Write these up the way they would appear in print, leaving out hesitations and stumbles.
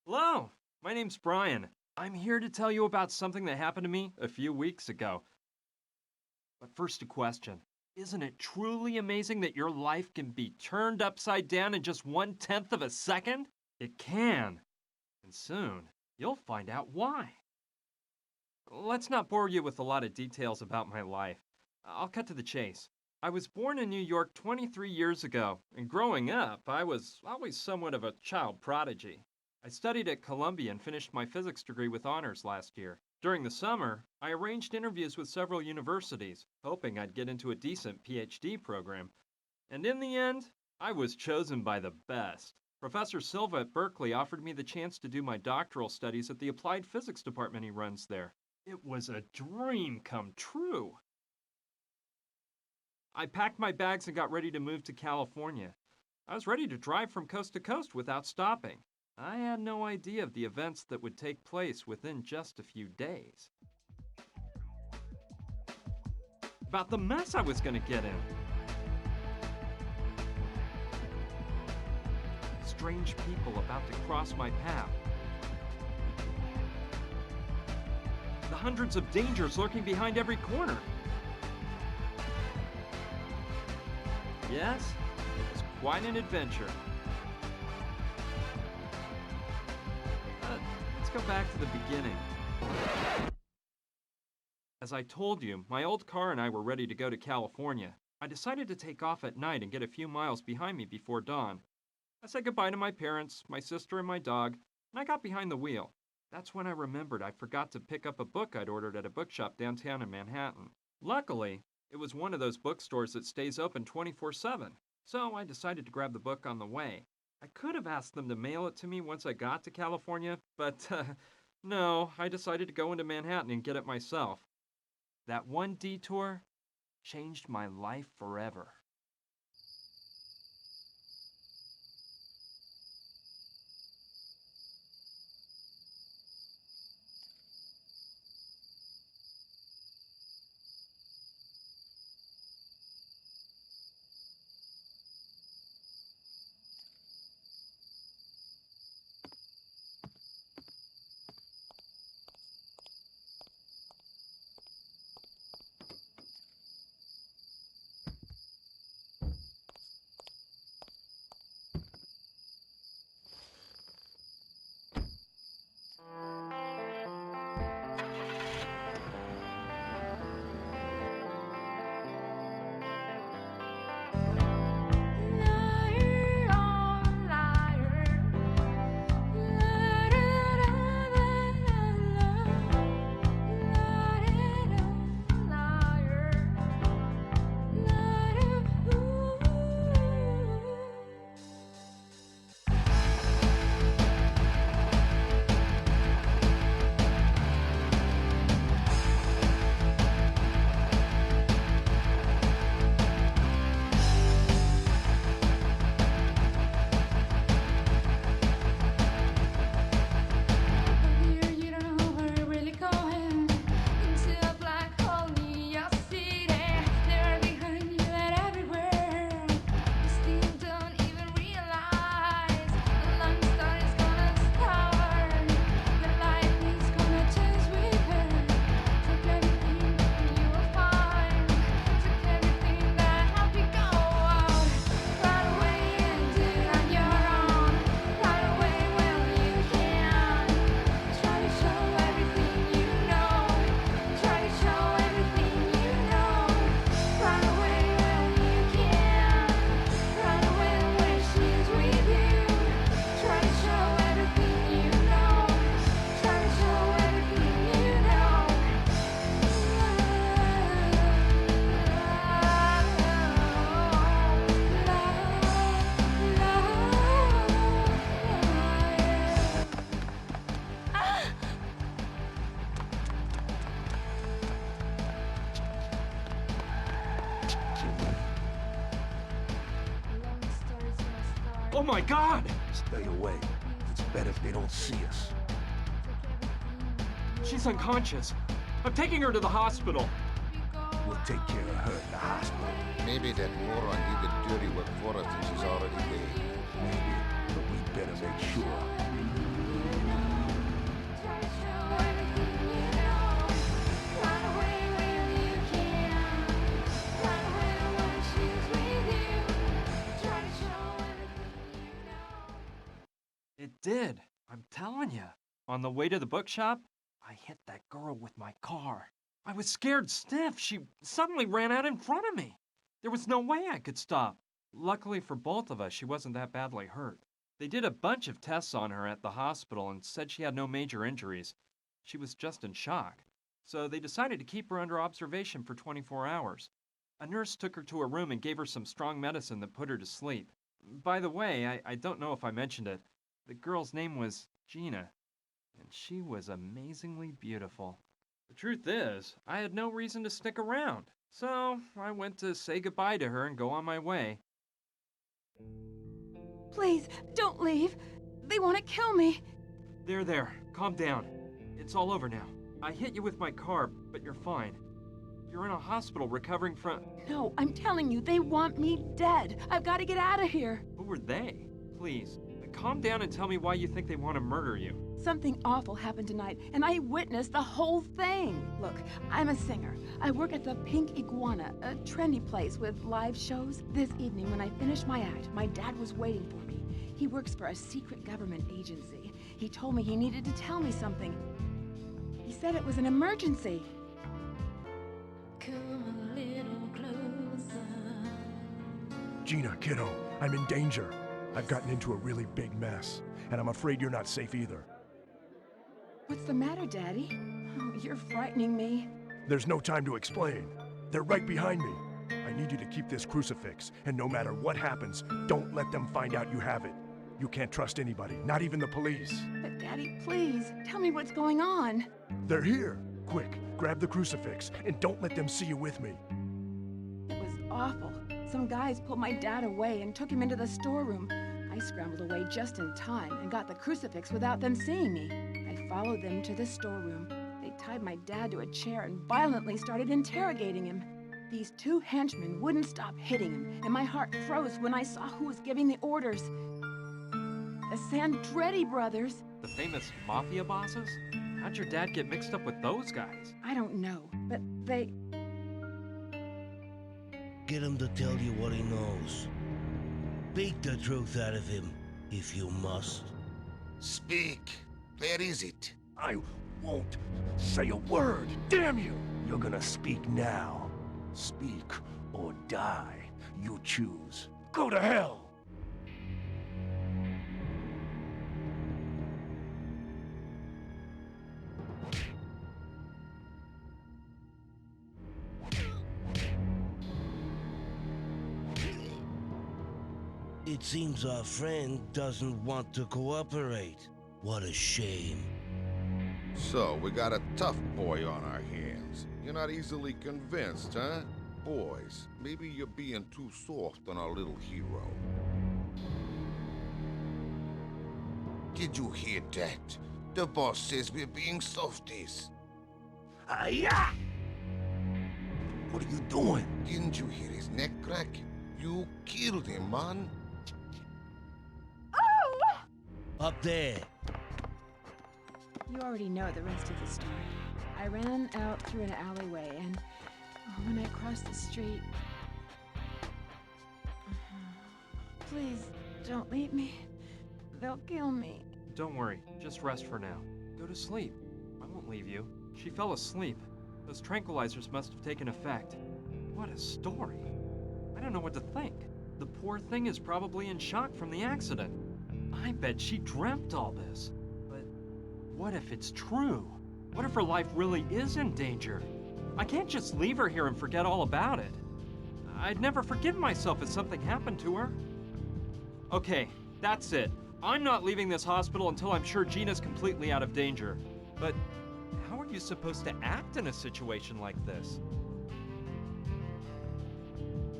Hello, my name's Brian. I'm here to tell you about something that happened to me a few weeks ago. But first, a question. Isn't it truly amazing that your life can be turned upside down in just 1/10 of a second? It can. And soon, you'll find out why. Let's not bore you with a lot of details about my life. I'll cut to the chase. I was born in New York 23 years ago, and growing up, I was always somewhat of a child prodigy. I studied at Columbia and finished my physics degree with honors last year. During the summer, I arranged interviews with several universities, hoping I'd get into a decent PhD program. And in the end, I was chosen by the best. Professor Silva at Berkeley offered me the chance to do my doctoral studies at the applied physics department he runs there. It was a dream come true. I packed my bags and got ready to move to California. I was ready to drive from coast to coast without stopping. I had no idea of the events that would take place within just a few days. About the mess I was going to get in. Strange people about to cross my path. The hundreds of dangers lurking behind every corner. Yes, it was quite an adventure. Let's go back to the beginning. As I told you, my old car and I were ready to go to California. I decided to take off at night and get a few miles behind me before dawn. I said goodbye to my parents, my sister, and my dog, and I got behind the wheel. That's when I remembered I forgot to pick up a book I'd ordered at a bookshop downtown in Manhattan. Luckily, it was one of those bookstores that stays open 24/7, so I decided to grab the book on the way. I could have asked them to mail it to me once I got to California, but no, I decided to go into Manhattan and get it myself. That one detour changed my life forever. Oh my God! Stay away. It's better if they don't see us. She's unconscious. I'm taking her to the hospital. We'll take care of her at the hospital. Maybe that moron did the dirty work for us and she's already dead. Maybe, but we better make sure. did. I'm telling you. On the way to the bookshop, I hit that girl with my car. I was scared stiff. She suddenly ran out in front of me. There was no way I could stop. Luckily for both of us, she wasn't that badly hurt. They did a bunch of tests on her at the hospital and said she had no major injuries. She was just in shock. So they decided to keep her under observation for 24 hours. A nurse took her to her room and gave her some strong medicine that put her to sleep. By the way, I don't know if I mentioned it. The girl's name was Gina, and she was amazingly beautiful. The truth is, I had no reason to stick around, so I went to say goodbye to her and go on my way. Please, don't leave. They want to kill me. There, calm down. It's all over now. I hit you with my car, but you're fine. You're in a hospital recovering from... No, I'm telling you, they want me dead. I've got to get out of here. Who were they? Please, calm down and tell me why you think they want to murder you. Something awful happened tonight, and I witnessed the whole thing. Look, I'm a singer. I work at the Pink Iguana, a trendy place with live shows. This evening, when I finished my act, my dad was waiting for me. He works for a secret government agency. He told me he needed to tell me something. He said it was an emergency. Come a little closer. Gina, kiddo, I'm in danger. I've gotten into a really big mess, and I'm afraid you're not safe either. What's the matter, Daddy? Oh, you're frightening me. There's no time to explain. They're right behind me. I need you to keep this crucifix, and no matter what happens, don't let them find out you have it. You can't trust anybody, not even the police. But Daddy, please, tell me what's going on. They're here. Quick, grab the crucifix, and don't let them see you with me. It was awful. Some guys pulled my dad away and took him into the storeroom. I scrambled away just in time and got the crucifix without them seeing me. I followed them to the storeroom. They tied my dad to a chair and violently started interrogating him. These two henchmen wouldn't stop hitting him, and my heart froze when I saw who was giving the orders. The Sandretti brothers. The famous mafia bosses? How'd your dad get mixed up with those guys? I don't know, but they... Get him to tell you what he knows. Beat the truth out of him, if you must. Speak. Where is it? I won't say a word. Damn you! You're gonna speak now. Speak or die. You choose. Go to hell! It seems our friend doesn't want to cooperate. What a shame. So, we got a tough boy on our hands. You're not easily convinced, huh? Boys, maybe you're being too soft on our little hero. Did you hear that? The boss says we're being softies. Yeah! What are you doing? Didn't you hear his neck crack? You killed him, man. Up there. You already know the rest of the story. I ran out through an alleyway, and when I crossed the street... Please, don't leave me. They'll kill me. Don't worry, just rest for now. Go to sleep. I won't leave you. She fell asleep. Those tranquilizers must have taken effect. What a story. I don't know what to think. The poor thing is probably in shock from the accident. I bet she dreamt all this. But what if it's true? What if her life really is in danger? I can't just leave her here and forget all about it. I'd never forgive myself if something happened to her. Okay, that's it. I'm not leaving this hospital until I'm sure Gina's completely out of danger. But how are you supposed to act in a situation like this?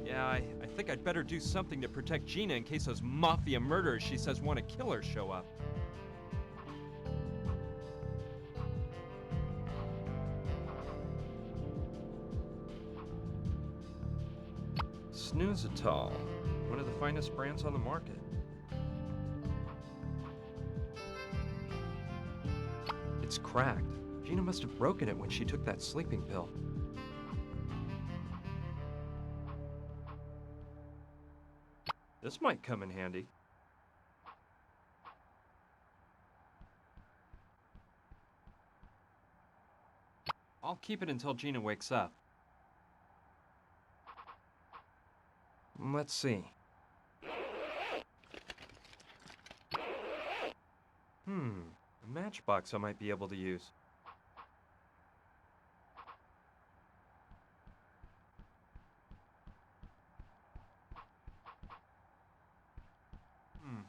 Yeah, I think I'd better do something to protect Gina in case those mafia murderers she says want to kill her show up. Snoozetol, one of the finest brands on the market. It's cracked. Gina must have broken it when she took that sleeping pill. This might come in handy. I'll keep it until Gina wakes up. Let's see. A matchbox I might be able to use.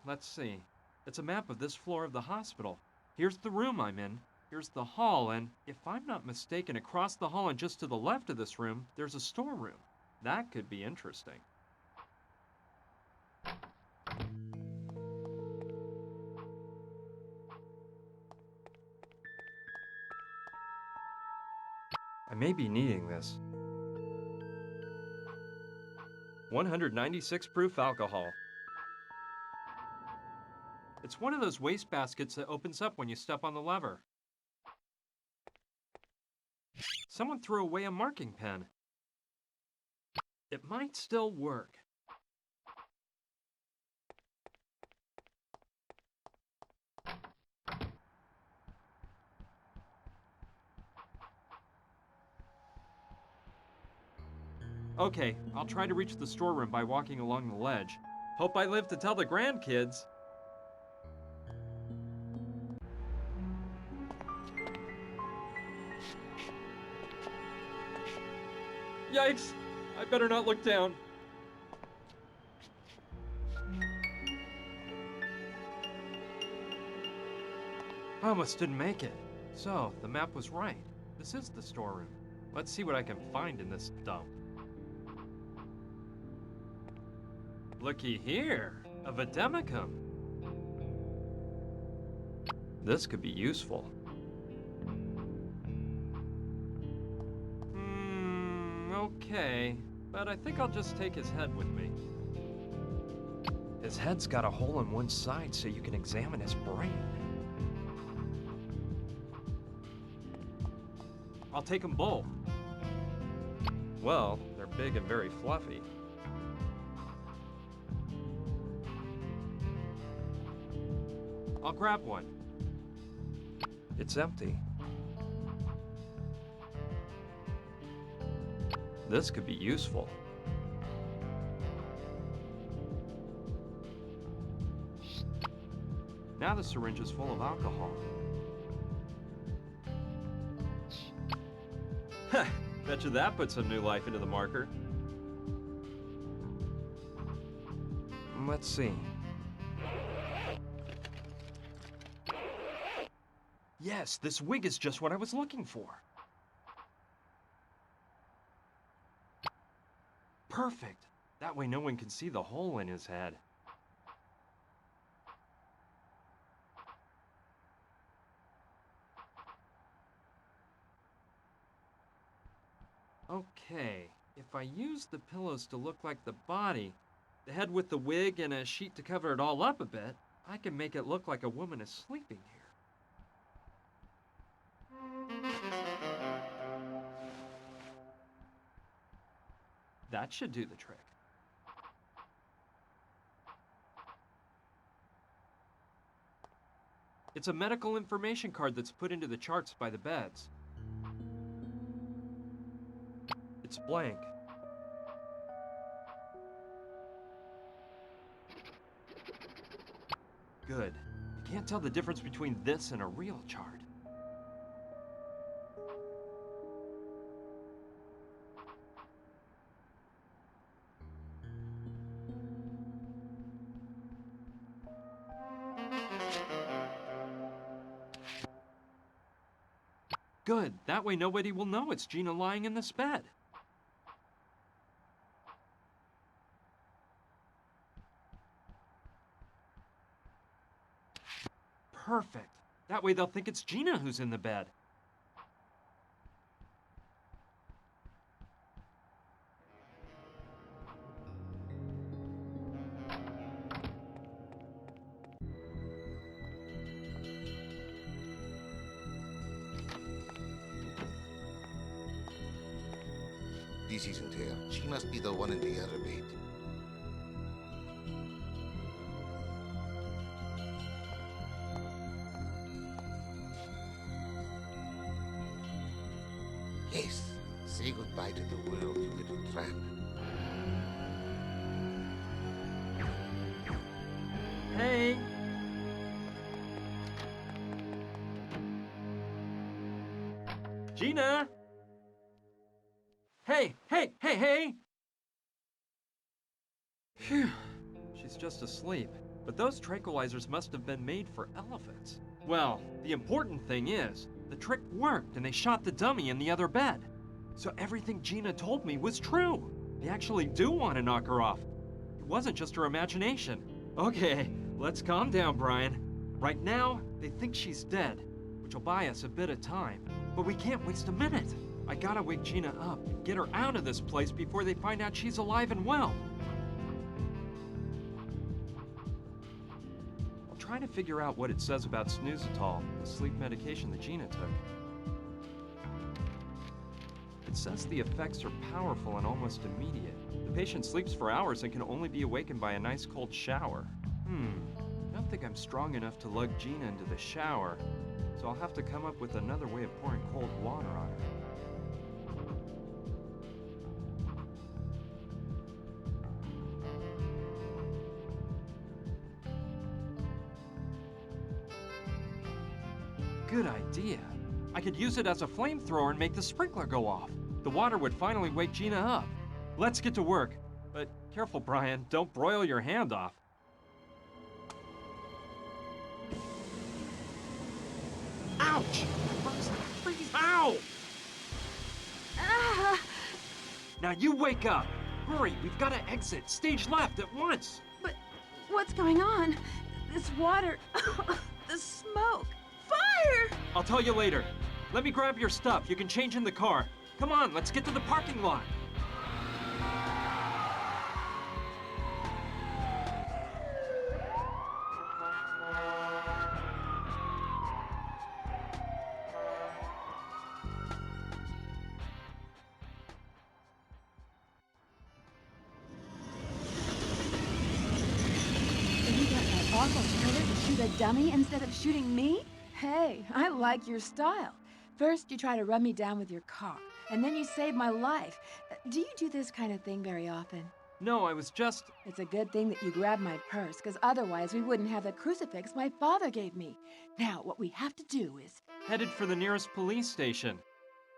Let's see. It's a map of this floor of the hospital. Here's the room I'm in. Here's the hall, and if I'm not mistaken, across the hall and just to the left of this room, there's a storeroom. That could be interesting. I may be needing this. 196 proof alcohol. It's one of those waste baskets that opens up when you step on the lever. Someone threw away a marking pen. It might still work. Okay, I'll try to reach the storeroom by walking along the ledge. Hope I live to tell the grandkids. Yikes! I better not look down. I almost didn't make it. So, the map was right. This is the storeroom. Let's see what I can find in this dump. Looky here, a vademecum. This could be useful. Okay, but I think I'll just take his head with me. His head's got a hole in one side so you can examine his brain. I'll take them both. Well, they're big and very fluffy. I'll grab one. It's empty. This could be useful. Now the syringe is full of alcohol. Heh, betcha that put some new life into the marker. Let's see. Yes, this wig is just what I was looking for. Perfect. That way no one can see the hole in his head. Okay, if I use the pillows to look like the body, the head with the wig and a sheet to cover it all up a bit, I can make it look like a woman is sleeping here. That should do the trick. It's a medical information card that's put into the charts by the beds. It's blank. Good. I can't tell the difference between this and a real chart. Good. That way nobody will know it's Gina lying in this bed. Perfect. That way they'll think it's Gina who's in the bed. This isn't her. She must be the one in the elevator. Yes. Say goodbye to the world, you little tramp. Hey! Gina! Hey! Hey! Hey! Hey! Phew. She's just asleep. But those tranquilizers must have been made for elephants. Well, the important thing is, the trick worked and they shot the dummy in the other bed. So everything Gina told me was true. They actually do want to knock her off. It wasn't just her imagination. Okay, let's calm down, Brian. Right now, they think she's dead, which will buy us a bit of time. But we can't waste a minute. I gotta wake Gina up and get her out of this place before they find out she's alive and well. I'll try to figure out what it says about snoozitol, the sleep medication that Gina took. It says the effects are powerful and almost immediate. The patient sleeps for hours and can only be awakened by a nice cold shower. I don't think I'm strong enough to lug Gina into the shower, so I'll have to come up with another way of pouring cold water on her. Good idea. I could use it as a flamethrower and make the sprinkler go off. The water would finally wake Gina up. Let's get to work. But careful, Brian, don't broil your hand off. Ouch! Freeze! Ow! Ah! Now you wake up! Hurry, we've got to exit. Stage left at once! But what's going on? This water, the smoke, fire! I'll tell you later. Let me grab your stuff. You can change in the car. Come on, let's get to the parking lot. So you got that awful killer to shoot a dummy instead of shooting me? Hey, I like your style. First, you try to run me down with your car, and then you save my life. Do you do this kind of thing very often? No, I was just... It's a good thing that you grabbed my purse, because otherwise we wouldn't have the crucifix my father gave me. Now, what we have to do is... headed for the nearest police station.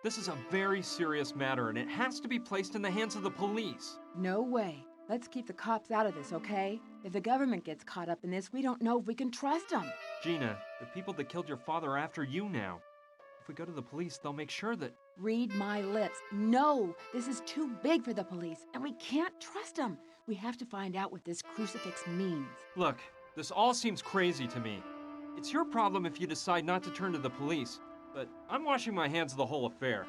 This is a very serious matter, and it has to be placed in the hands of the police. No way. Let's keep the cops out of this, okay? If the government gets caught up in this, we don't know if we can trust them. Gina, the people that killed your father are after you now. If we go to the police, they'll make sure that... Read my lips. No, this is too big for the police, and we can't trust them. We have to find out what this crucifix means. Look, this all seems crazy to me. It's your problem if you decide not to turn to the police, but I'm washing my hands of the whole affair.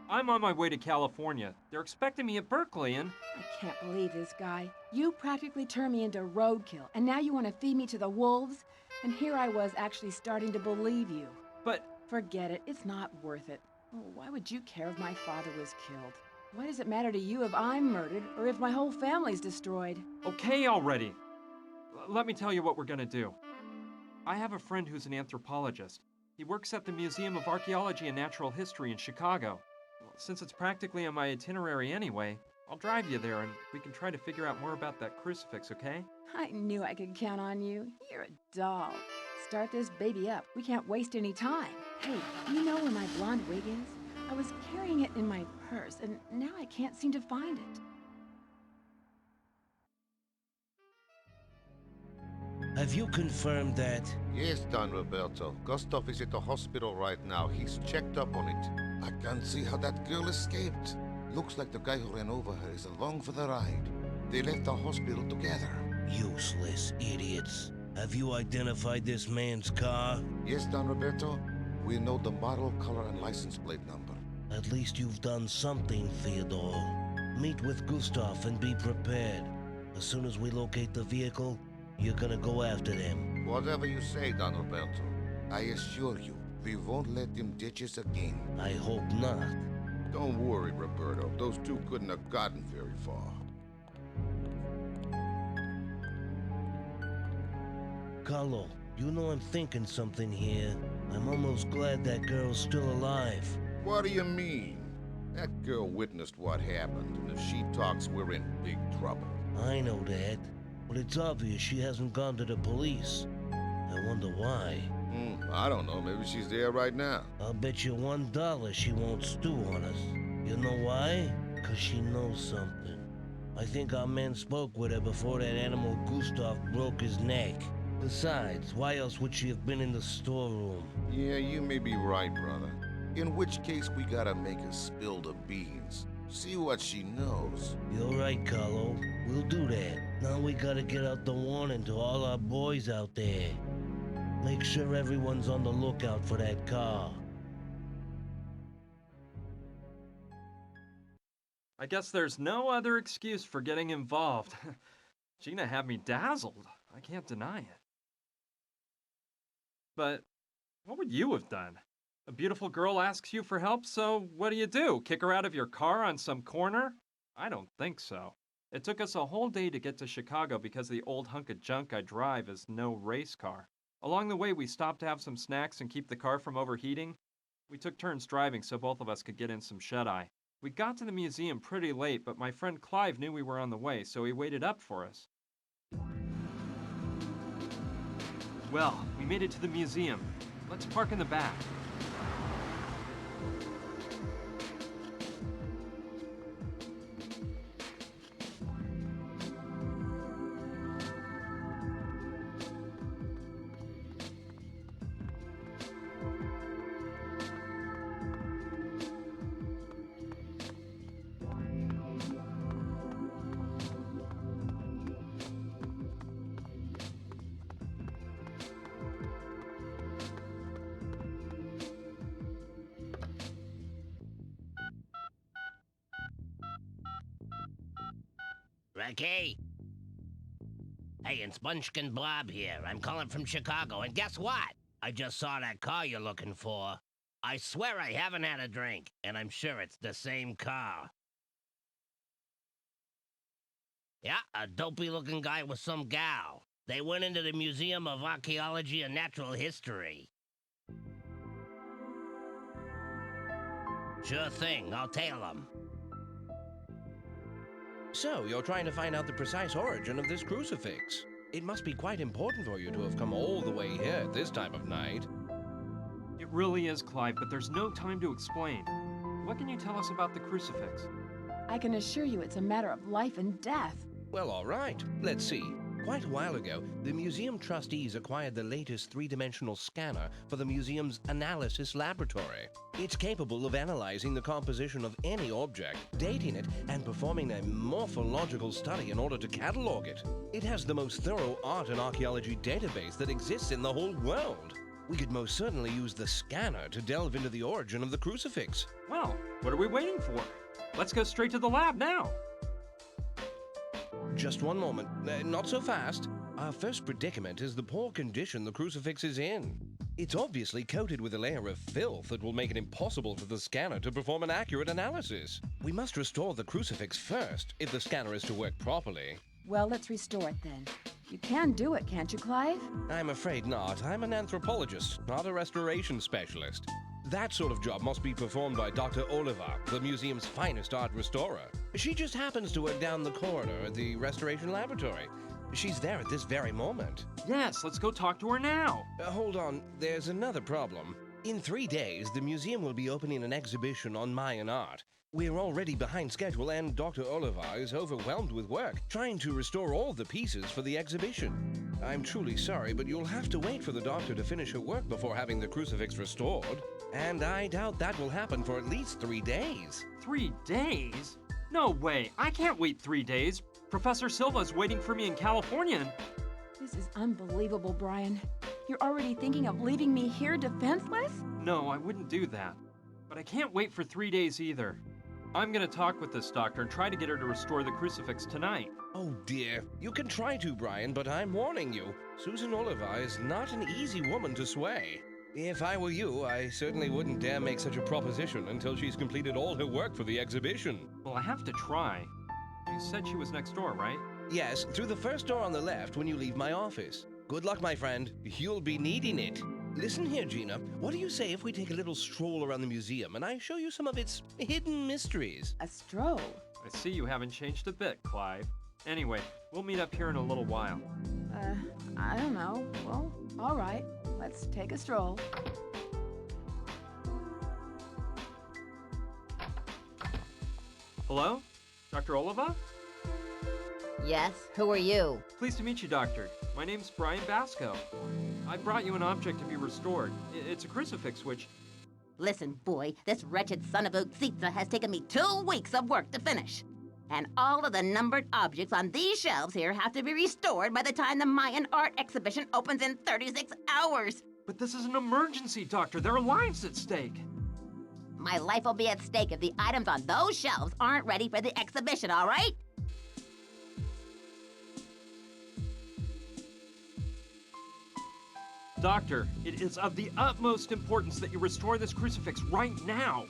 I'm on my way to California. They're expecting me at Berkeley, and... I can't believe this guy. You practically turned me into roadkill, and now you want to feed me to the wolves? And here I was actually starting to believe you. But... Forget it. It's not worth it. Oh, why would you care if my father was killed? Why does it matter to you if I'm murdered or if my whole family's destroyed? Okay already. Let me tell you what we're gonna do. I have a friend who's an anthropologist. He works at the Museum of Archaeology and Natural History in Chicago. Well, since it's practically on my itinerary anyway, I'll drive you there and we can try to figure out more about that crucifix, okay? I knew I could count on you. You're a doll. Start this baby up. We can't waste any time. Hey, you know where my blonde wig is? I was carrying it in my purse, and now I can't seem to find it. Have you confirmed that? Yes, Don Roberto. Gustav is at the hospital right now. He's checked up on it. I can't see how that girl escaped. Looks like the guy who ran over her is along for the ride. They left the hospital together. Useless idiots. Have you identified this man's car? Yes, Don Roberto. We know the model, color, and license plate number. At least you've done something, Theodore. Meet with Gustav and be prepared. As soon as we locate the vehicle, you're gonna go after them. Whatever you say, Don Roberto. I assure you, we won't let them ditch us again. I hope not. Don't worry, Roberto. Those two couldn't have gotten very far. Carlo, you know I'm thinking something here. I'm almost glad that girl's still alive. What do you mean? That girl witnessed what happened, and if she talks, we're in big trouble. I know that, but it's obvious she hasn't gone to the police. I wonder why. I don't know. Maybe she's there right now. I'll bet you $1 she won't stew on us. You know why? 'Cause she knows something. I think our men spoke with her before that animal Gustav broke his neck. Besides, why else would she have been in the storeroom? Yeah, you may be right, brother. In which case, we gotta make her spill the beans. See what she knows. You're right, Carlo. We'll do that. Now we gotta get out the warning to all our boys out there. Make sure everyone's on the lookout for that car. I guess there's no other excuse for getting involved. Gina had me dazzled. I can't deny it. But what would you have done? A beautiful girl asks you for help, so what do? Kick her out of your car on some corner? I don't think so. It took us a whole day to get to Chicago because the old hunk of junk I drive is no race car. Along the way, we stopped to have some snacks and keep the car from overheating. We took turns driving so both of us could get in some shut-eye. We got to the museum pretty late, but my friend Clive knew we were on the way, so he waited up for us. Well, we made it to the museum. Let's park in the back. Ricky? Hey, it's Munchkin Bob here. I'm calling from Chicago, and guess what? I just saw that car you're looking for. I swear I haven't had a drink, and I'm sure it's the same car. Yeah, a dopey-looking guy with some gal. They went into the Museum of Archaeology and Natural History. Sure thing, I'll tail them. So, you're trying to find out the precise origin of this crucifix. It must be quite important for you to have come all the way here at this time of night. It really is, Clive, but there's no time to explain. What can you tell us about the crucifix? I can assure you it's a matter of life and death. Well, all right. Let's see. Quite a while ago, the museum trustees acquired the latest three-dimensional scanner for the museum's analysis laboratory. It's capable of analyzing the composition of any object, dating it, and performing a morphological study in order to catalog it. It has the most thorough art and archaeology database that exists in the whole world. We could most certainly use the scanner to delve into the origin of the crucifix. Well, what are we waiting for? Let's go straight to the lab now. Just one moment. Not so fast. Our first predicament is the poor condition the crucifix is in. It's obviously coated with a layer of filth that will make it impossible for the scanner to perform an accurate analysis. We must restore the crucifix first, if the scanner is to work properly. Well, let's restore it then. You can do it, can't you, Clive? I'm afraid not. I'm an anthropologist, not a restoration specialist. That sort of job must be performed by Dr. Oliver, the museum's finest art restorer. She just happens to work down the corridor at the restoration laboratory. She's there at this very moment. Yes, let's go talk to her now. Hold on, there's another problem. In 3 days, the museum will be opening an exhibition on Mayan art. We're already behind schedule, and Dr. Oliver is overwhelmed with work, trying to restore all the pieces for the exhibition. I'm truly sorry, but you'll have to wait for the doctor to finish her work before having the crucifix restored. And I doubt that will happen for at least 3 days. 3 days? No way, I can't wait 3 days. Professor Silva's waiting for me in California and... This is unbelievable, Brian. You're already thinking of leaving me here defenseless? No, I wouldn't do that. But I can't wait for 3 days either. I'm gonna talk with this doctor and try to get her to restore the crucifix tonight. Oh dear. You can try to, Brian, but I'm warning you. Susan Oliver is not an easy woman to sway. If I were you, I certainly wouldn't dare make such a proposition until she's completed all her work for the exhibition. Well, I have to try. You said she was next door, right? Yes, through the first door on the left when you leave my office. Good luck, my friend. You'll be needing it. Listen here, Gina. What do you say if we take a little stroll around the museum and I show you some of its hidden mysteries? A stroll? I see you haven't changed a bit, Clive. Anyway, we'll meet up here in a little while. I don't know. Well, all right. Let's take a stroll. Hello? Dr. Oliva? Yes, who are you? Pleased to meet you, Doctor. My name's Brian Basco. I brought you an object to be restored. It's a crucifix which... Listen, boy, this wretched son of a Utsitsa has taken me 2 weeks of work to finish. And all of the numbered objects on these shelves here have to be restored by the time the Mayan art exhibition opens in 36 hours. But this is an emergency, Doctor. There are lives at stake. My life will be at stake if the items on those shelves aren't ready for the exhibition, all right? Doctor, it is of the utmost importance that you restore this crucifix right now.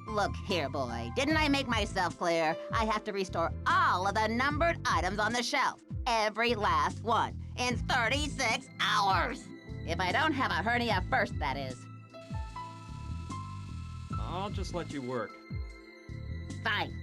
Look here, boy. Didn't I make myself clear? I have to restore all of the numbered items on the shelf. Every last one. In 36 hours. If I don't have a hernia first, that is. I'll just let you work. Fine.